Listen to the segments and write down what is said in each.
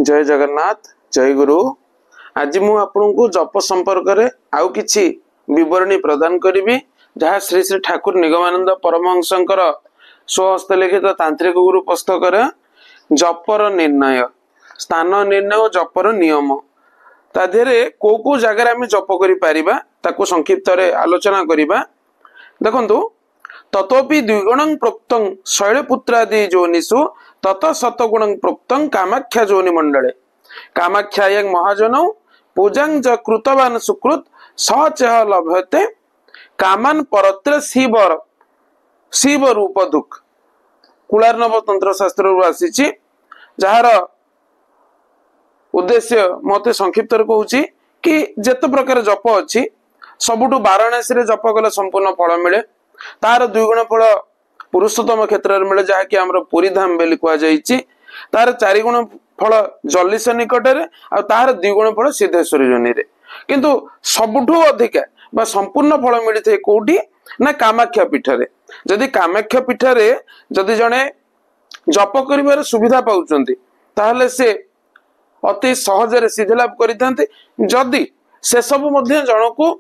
जय जगन्नाथ जय गुरु। आज मु आपन को जप संपर्क रे आउ किछि विवरणी प्रदान करी जहाँ श्री श्री ठाकुर निगमानंद परमहंसंकर स्वहस्तलिखित तांत्रिक गुरु पुस्तक जपर निर्णय स्थान निर्णय और जपर नियम ता देहरे को जगार आम जप करिपरिबा ताको संक्षिप्त रे आलोचना करिबा। देखंतु ततोपि द्विगुणं प्रोक्तं शैलपुत्रादि जोनिषु तत शतगुणं प्रोक्तं कामाख्या जोनि मंडले कामाख्यायं महाजनौ पूजां च कृतवान् सुकृत सचह लभते कामान परत्र शिव रूप दुख कुलार्णव तंत्र शास्त्र आसी जार उद्देश्य मते संक्षिप्त कहूँ कि जेते प्रकार जप अच्छी सबुठु वाराणसी रे जप कले संपूर्ण फल मिले तार द्विगुण फल पुरुषोत्तम क्षेत्र में मिले जहाँकि आमर पुरी धाम बेली कहुई तार चारिगुण फल जल्लिस निकट में तार द्विगुण फल सिद्धेश्वरी जोनि रे किंतु सबुठु अधिका बा संपूर्ण फल मिली थे कोठी ना कामाख्या पीठ रे। जदि कामाख्या पीठ रे जदि जने जप करिवार सुविधा पाउचंती ताहले से अति सहज रे सिद्धि लाभ करिथांते। जदि से सब मध्य जनकु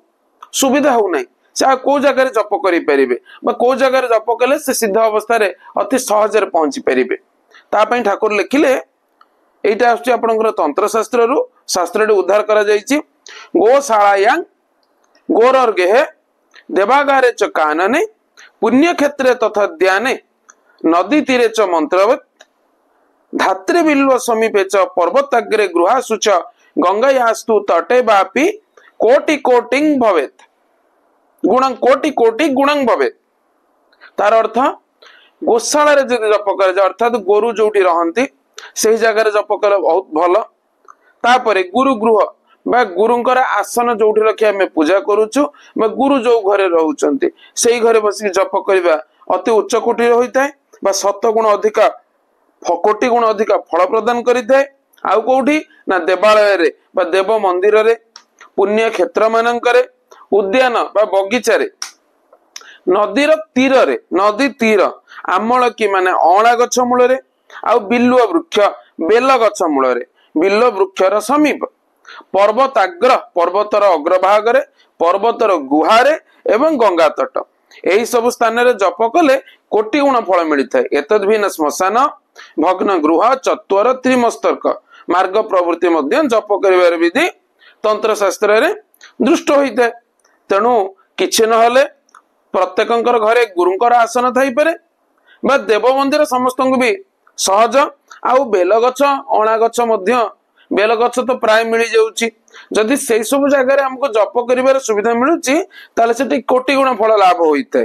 सुविधा हो नाही से को जगह जप करि परिबे बा को जगह जप कले से सिद्ध अवस्था रे अति सहज रे पहुंची परिबे ता पई ठाकुर लिखिले एटा आछी आपनकर तंत्र शास्त्र रु शास्त्र रे उद्धार करा जाईची गोशालायां गोरर्गे देवागारे च कानने पुण्य क्षेत्रे तथा ध्याने नदी तीरे च मंत्रवत धात्रे बिल्व समीपे च पर्वताग्रे गृहासु च गंगायास्तु तटे बापि कोटि कोटिंग भवेत गुणं कोटि कोटि गुणं भवेत। तार अर्थ गोशाला रे जदि जप करे अर्थात गोरु जोठी रहंती सेही जगह रे जप करे बहुत भल। तापरे गुरु गृह बा गुरुंकर आसन जोठी रखि हमें पूजा करूछु बा गुरु जो घरे रहउचंती सेही घरे बसी जप करबा अति उच्च कोटि होइताय बा 7 गुण अधिका कोटि गुण अधिका फल प्रदान करिताय। आउ कोठी ना देवालय रे बा देव मंदिर रे पुण्य क्षेत्र मानकरे उद्यान बा बगीचा रे नदीर तीर रे नदी तीर आमल की माने अणा गछ मूल रे आउ बिल्व वृक्ष बेल गछ मूल रे बिल्व वृक्षर समीप पर्वताग्र पर्वतर अग्रभाग रे पर्वतर गुहारे एवं गंगा तट एही सब स्थान रे जप कले कोटि गुण फल मिलता है। एतद्भिन्न श्मशान भग्न गृह चत्वर त्रिमस्तक मार्ग प्रवृत्ति मध्य जप करिवार विधि तंत्र शास्त्र रे दृष्ट होइते। तेणु किछि नहले प्रत्येकंकर घरे गुरुंकर आसन थाई पारे बा देव मंदिर समस्त भी सहज आउ बेल गछ अणा गछ मध्य बेल गछ तो प्राय मिली जाउची जदि सेई सब जगह रे हमको जप करिवार सुविधा मिलुची ताले सेठी कोटि गुण फल लाभ होइते।